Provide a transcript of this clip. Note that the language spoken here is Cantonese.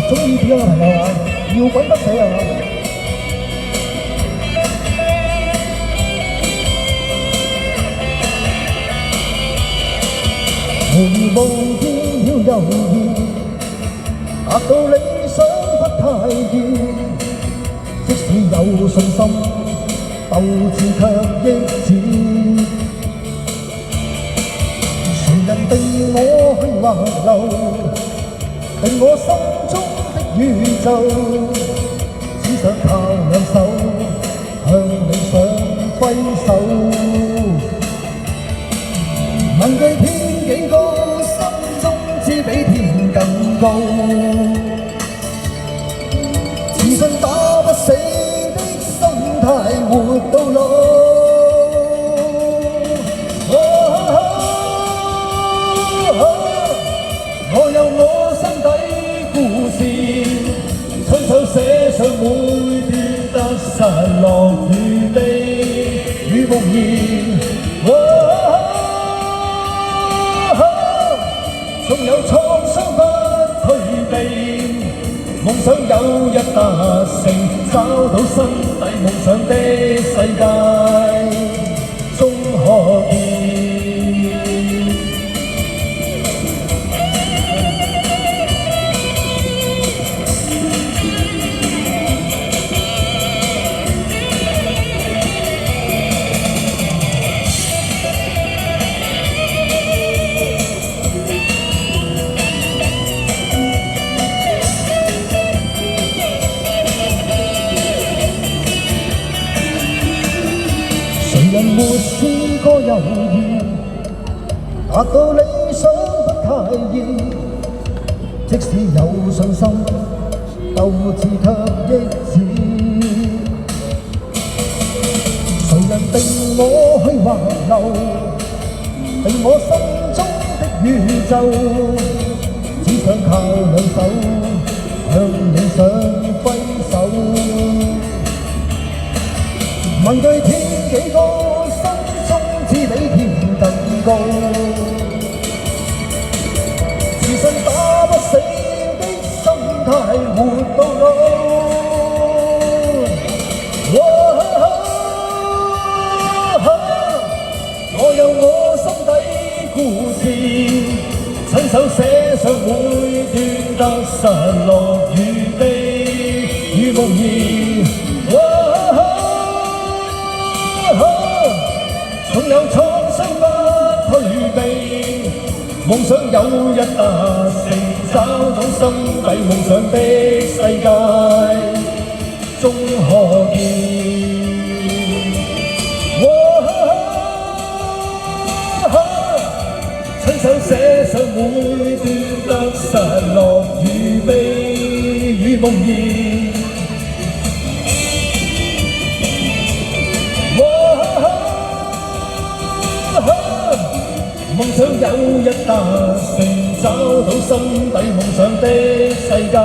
中意啲啊，係咪啊？搖滾得死啊！回望見了猶豫，達到理想不太易，即使有信心，鬥志卻抑止。誰人定我去橫流，定我心中的宇宙，只想靠兩手向理想揮手。問句天幾高，心中知比天更高，自信打不死的心態活到老。我有我心底故事，親手寫上每段得失樂與悲與夢言。縱有創傷不退避，夢想有日達成，找到心底夢想的世界，終可見。誰人沒試過猶豫，達到理想不太易，即使有信心，鬥志卻抑止。誰人定我去橫流，定我心中的宇宙，只想靠兩手向理想揮手。問句天幾高，心中知比天更高，自信打不死的心態活到老。我有我心底故事，親手寫上每段得失樂與悲與夢言。縱有創傷不退避，夢想有日達成，找到心底夢想的世界，終可見。親手寫上每段得失樂與悲與夢言。夢想有日達成，找到心底夢想的世界。